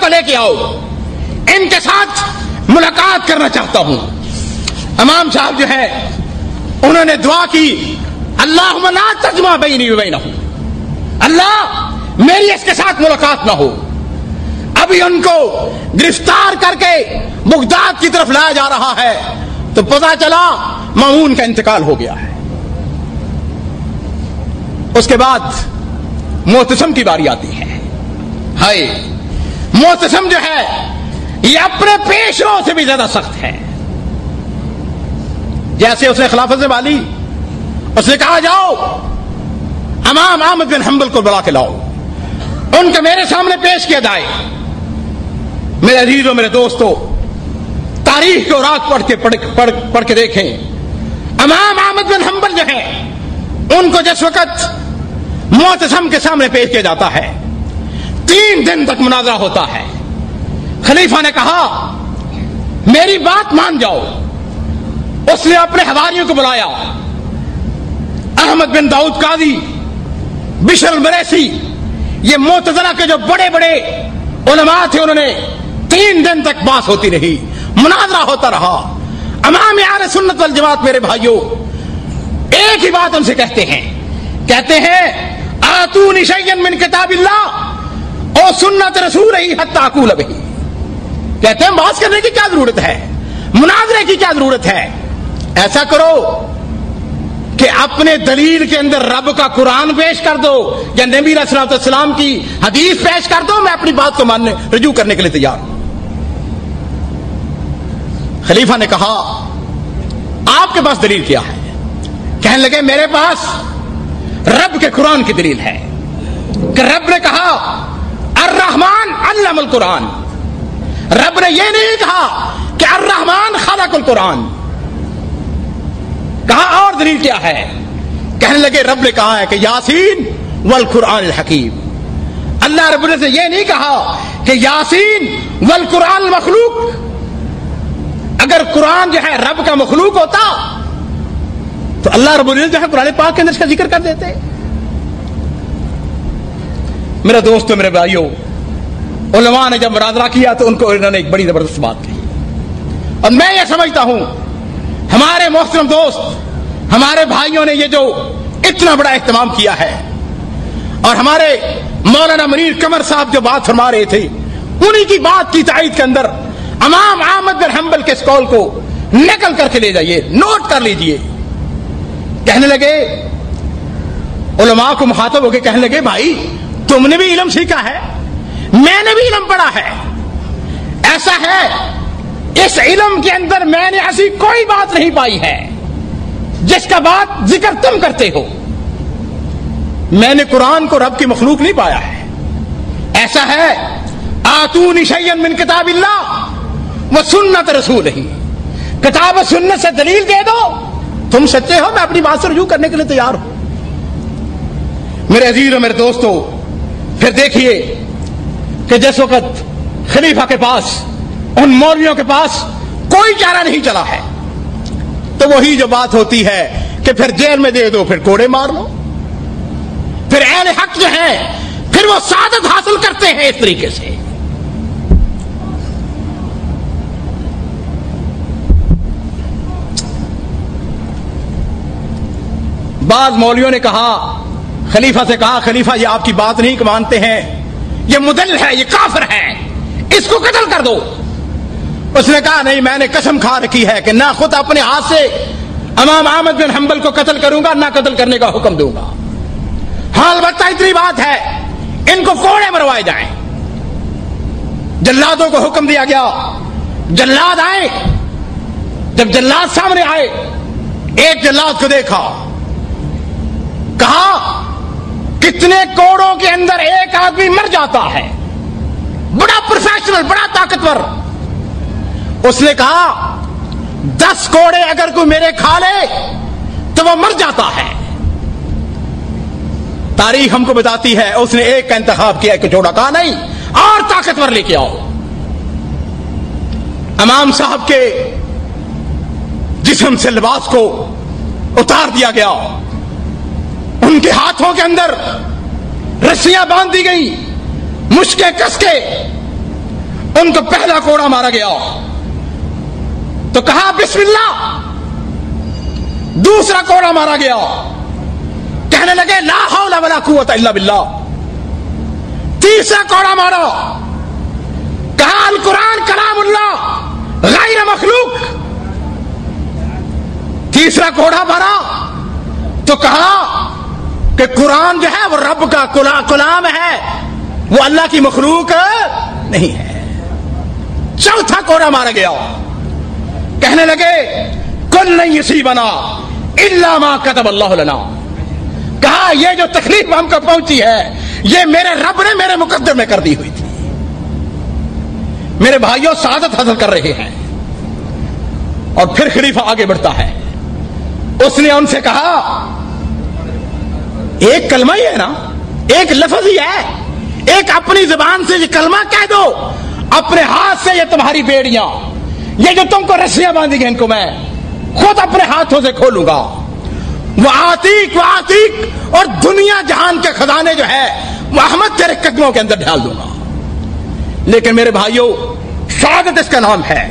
کو لے کے آؤ, ان کے ساتھ ملاقات کرنا چاہتا ہوں. امام صاحب جو ہے انہوں نے دعا کی, اللہم لا تجمع بینی و بینہ, اللہ میری اس کے ساتھ ملاقات نہ ہو. ابھی ان کو گرفتار کر کے بغداد کی طرف لایا جا رہا ہے تو پتہ چلا مامون کا انتقال ہو گیا ہے. اس کے بعد معتصم کی باری آتی ہے. ہائے, معتصم جو ہے یہ اپنے پیش رو سے بھی زیادہ سخت ہے. جیسے اس نے خلافت سے والی, اس نے کہا جاؤ امام احمد بن حنبل کو بلا کے لاؤ, ان کو میرے سامنے پیش کیا جائے. میرے عزیزوں, میرے دوستوں, تاریخ کو رات پڑھ کے دیکھیں. امام احمد بن حنبل جو ہے ان کو جس وقت معتصم کے سامنے پیش کیا جاتا ہے 3 دن تک مناظرہ ہوتا ہے. خلیفہ نے کہا میری بات مان جاؤ. اس نے اپنے حواریوں کو بلایا, احمد بن داؤد قاضی, بشر المریسی, یہ معتزلہ کے جو بڑے بڑے علماء تھے, انہوں نے 3 دن تک بات ہوتی رہی, مناظرہ ہوتا رہا. امام اہل سنت والجماعت میرے بھائیوں ایک ہی بات ان سے کہتے ہیں آتونی شیئا من کتاب اللہ او سنت رسول ہی حتی اقول بہ. کہتے ہیں بحث کرنے کی کیا ضرورت ہے, مناظرے کی کیا ضرورت ہے. ایسا کرو کہ اپنے دلیل کے اندر رب کا قرآن پیش کر دو یا نبی علیہ الصلوۃ والسلام کی حدیث پیش کر دو, میں اپنی بات کو ماننے رجوع کرنے کے لیے تیار ہوں. خلیفہ نے کہا آپ کے پاس دلیل کیا ہے؟ کہنے لگے میرے پاس رب کے قرآن کی دلیل ہے کہ رب نے کہا الرحمن علم القرآن. رب نے یہ نہیں کہا کہ الرحمن خلق القرآن. کہا اور دلیل کیا ہے؟ کہنے لگے رب نے کہا ہے کہ یاسین والقرآن الحکیم. اللہ رب نے یہ نہیں کہا کہ یاسین والقرآن المخلوق. اگر قرآن جو ہے رب کا مخلوق ہوتا تو اللہ رب العزت جو ہے قرآن پاک کے اندر اس کا ذکر کر دیتے. میرے دوستو, میرے بھائیوں, علماء نے جب مناظرہ کیا تو ان کو انہوں نے ایک بڑی زبردست بات کہی, اور میں یہ سمجھتا ہوں ہمارے محترم دوست, ہمارے بھائیوں نے یہ جو اتنا بڑا اہتمام کیا ہے, اور ہمارے مولانا منیر قمر صاحب جو بات فرما رہے تھے انہی کی بات کی تائید کے اندر امام احمد بن حنبل کے اس قول کو نقل کر کے لے جائیے, نوٹ کر لیجئے. کہنے لگے علماء کو مخاطب ہو کے کہنے لگے بھائی تم نے بھی علم سیکھا ہے, میں نے بھی علم پڑھا ہے. ایسا ہے اس علم کے اندر میں نے ایسی کوئی بات نہیں پائی ہے جس کا بات ذکر تم کرتے ہو. میں نے قرآن کو رب کی مخلوق نہیں پایا ہے. ایسا ہے آتونی شیئا من کتاب اللہ و سنت رسول ہی, کتاب و سنت سے دلیل دے دو, تم سچے ہو, میں اپنی بات سے رجوع کرنے کے لیے تیار ہوں. میرے عزیزوں, میرے دوستوں, پھر دیکھیے کہ جس وقت خلیفہ کے پاس, ان مولویوں کے پاس کوئی چارہ نہیں چلا ہے تو وہی جو بات ہوتی ہے کہ پھر جیل میں دے دو, پھر کوڑے مار لو. پھر اہل حق جو ہے پھر وہ سعادت حاصل کرتے ہیں اس طریقے سے. بعض مولویوں نے کہا, خلیفہ سے کہا خلیفہ یہ آپ کی بات نہیں مانتے ہیں, یہ مدل ہے, یہ کافر ہے, اس کو قتل کر دو. اس نے کہا نہیں, میں نے قسم کھا رکھی ہے کہ نہ خود اپنے ہاتھ سے امام احمد بن حنبل کو قتل کروں گا, نہ قتل کرنے کا حکم دوں گا. ہاں البتہ اتنی بات ہے ان کو کوڑے مروائے جائیں. جلادوں کو حکم دیا گیا, جلاد آئے. جب جلاد سامنے آئے, ایک جلاد کو دیکھا, کہا کتنے کوڑوں کے اندر ایک آدمی مر جاتا ہے, بڑا پروفیشنل, بڑا طاقتور. اس نے کہا 10 کوڑے اگر کوئی میرے کھا لے تو وہ مر جاتا ہے. تاریخ ہم کو بتاتی ہے اس نے ایک کا انتخاب کیا, کہ چھوڑا, کہا نہیں اور طاقتور لے کے آؤ. امام صاحب کے جسم سے لباس کو اتار دیا گیا, ان کے ہاتھوں کے اندر رسیاں باندھ دی گئی, مشکیں کس کے ان کو پہلا کوڑا مارا گیا تو کہا بسم اللہ، دوسرا کوڑا مارا گیا، کہنے لگے لا حول ولا قوت الا باللہ، تیسرا کوڑا مارا، کہا القرآن کلام اللہ غیر مخلوق، تیسرا کوڑا مارا تو کہا کہ قرآن جو ہے وہ رب کا کلام ہے، وہ اللہ کی مخلوق نہیں ہے۔ چوتھا کوڑا مارا گیا، کہنے لگے کل نہیں یصیبنا الا ما کتب اللہ لنا، کہا یہ جو تکلیف ہم کو پہنچی ہے یہ میرے رب نے میرے مقدر میں کر دی ہوئی تھی۔ میرے بھائیوں سعادت حاصل کر رہے ہیں، اور پھر خلیفہ آگے بڑھتا ہے، اس نے ان سے کہا ایک کلمہ ہی ہے نا، ایک لفظ ہی ہے، ایک اپنی زبان سے یہ کلمہ کہہ دو، اپنے ہاتھ سے یہ تمہاری بیڑیاں، یہ جو تم کو رسیاں باندھی گئی ان کو میں خود اپنے ہاتھوں سے کھولوں گا، وہ آتیک اور دنیا جہان کے خزانے جو ہے وہ احمد تیرے قدموں کے اندر ڈال دوں گا۔ لیکن میرے بھائیوں سعادت اس کا نام ہے،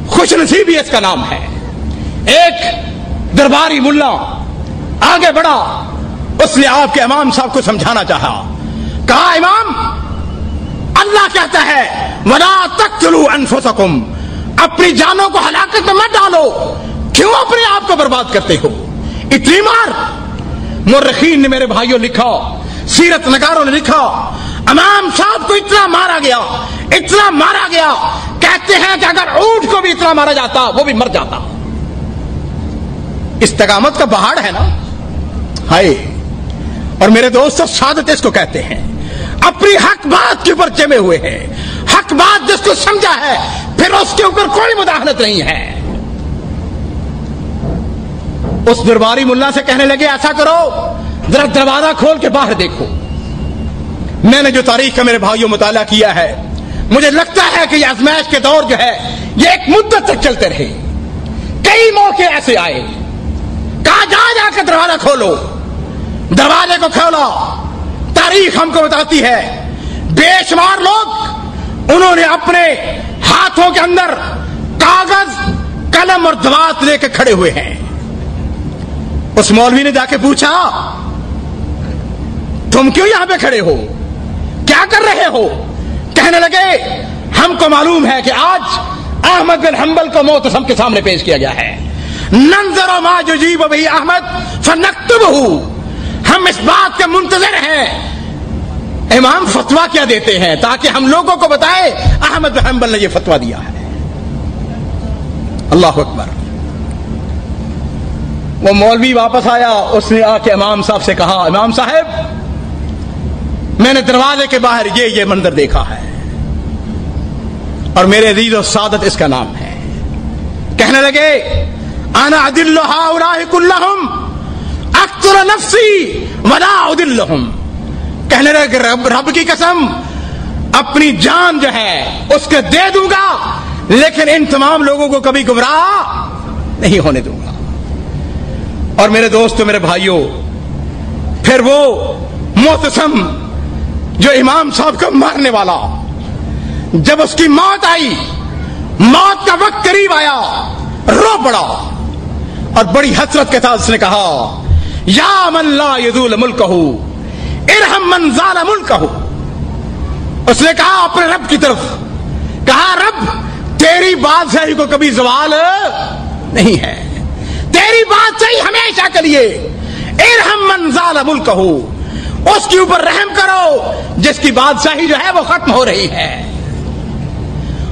خوش نصیبی اس کا نام ہے۔ ایک درباری ملا آگے بڑھا، اس نے آپ کے امام صاحب کو سمجھانا چاہا، کہا امام اللہ کہتا ہے وَلَا تَقْتُلُوا أَنفُسَكُمْ، اپنی جانوں کو ہلاکت میں مت ڈالو، کیوں اپنے آپ کو برباد کرتے ہو؟ اتنی مار۔ مورخین نے میرے بھائیوں لکھا، سیرت نگاروں نے لکھا، امام صاحب کو اتنا مارا گیا، اتنا مارا گیا، کہتے ہیں کہ اگر اونٹ کو بھی اتنا مارا جاتا وہ بھی مر جاتا۔ استقامت کا پہاڑ ہے نا، ہائے۔ اور میرے دوستو سعادت اس کو کہتے ہیں، اپنی حق بات کے اوپر جمے ہوئے ہیں، حق بات جس کو سمجھا ہے پھر اس کے اوپر کوئی مداخلت نہیں ہے۔ اس درباری ملا سے کہنے لگے ایسا کرو ذرا دروازہ کھول کے باہر دیکھو۔ میں نے جو تاریخ کا میرے بھائیوں مطالعہ کیا ہے، مجھے لگتا ہے کہ یہ آزمائش کے دور جو ہے یہ ایک مدت تک چلتے رہے، کئی موقع ایسے آئے، کہا جا کے دروازہ کھولو، دروازے کو کھولا۔ تاریخ ہم کو بتاتی ہے بے شمار لوگ انہوں نے اپنے ہاتھوں کے اندر کاغذ قلم اور دوات لے کے کھڑے ہوئے ہیں۔ اس مولوی نے جا کے پوچھا تم کیوں یہاں پہ کھڑے ہو، کیا کر رہے ہو؟ کہنے لگے ہم کو معلوم ہے کہ آج احمد بن حنبل کو معتصم کے سامنے پیش کیا گیا ہے، ننظر ما یجیب بہ احمد فنکتبہ، ہم اس بات کے منتظر ہیں امام فتویٰ کیا دیتے ہیں تاکہ ہم لوگوں کو بتائے احمد بن حنبل نے یہ فتویٰ دیا ہے۔ اللہ اکبر۔ وہ مولوی واپس آیا، اس نے آ کے امام صاحب سے کہا امام صاحب میں نے دروازے کے باہر یہ منظر دیکھا ہے، اور میرے عزیز و سعادت اس کا نام ہے۔ کہنے لگے انا اذل هؤلاء كلهم اقتل نفسی ولا اذلهم، کہنے لگے رب کی قسم اپنی جان جو ہے اس کے دے دوں گا لیکن ان تمام لوگوں کو کبھی گمراہ نہیں ہونے دوں گا۔ اور میرے دوستو میرے بھائیوں پھر وہ معتصم جو امام صاحب کو مارنے والا، جب اس کی موت آئی، موت کا وقت قریب آیا، رو پڑا اور بڑی حسرت کے ساتھ اس نے کہا یا من لا یزول ملکہ ارحم من زال ملکہ، اس نے کہا اپنے رب کی طرف، کہا رب تیری بادشاہی کو کبھی زوال نہیں ہے، تیری بادشاہی ہمیشہ کے لیے، ارحم من زال ملکہ، اس کے اوپر رحم کرو جس کی بادشاہی جو ہے وہ ختم ہو رہی ہے۔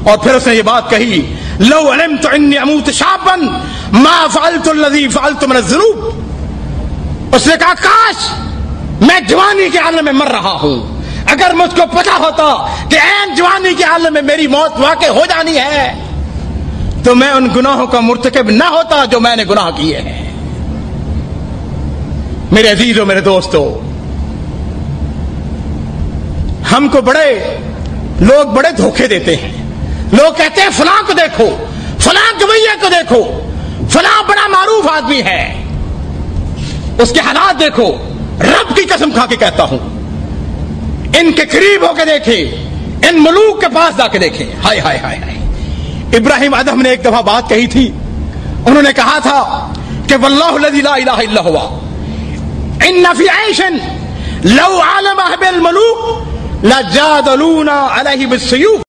اور پھر اس نے یہ بات کہی لو علمت انی اموت شابا ما فعلت الذی فعلت من الذنوب، اس نے کہا کاش میں جوانی کے عالم میں مر رہا ہوں، اگر مجھ کو پتا ہوتا کہ عین جوانی کے عالم میں میری موت واقع ہو جانی ہے تو میں ان گناہوں کا مرتکب نہ ہوتا جو میں نے گناہ کیے ہیں۔ میرے عزیزوں میرے دوستو، ہم کو لوگ بڑے دھوکے دیتے ہیں، لوگ کہتے ہیں فلاں کو دیکھو، فلاں گویے کو دیکھو، فلاں بڑا معروف آدمی ہے، اس کے حالات دیکھو۔ رب کی قسم کھا کے کہتا ہوں ان کے قریب ہو کے دیکھے، ان ملوک کے پاس جا کے دیکھیں. ہائے ہائے ہائے ہائے. ابراہیم ادہم نے ایک دفعہ بات کہی تھی. انہوں نے کہا تھا کہ واللہ الذی لا الہ الا ہوا ان فی عیش لو عالمہ بالملوک لجادلونا علیہ بالسیوف.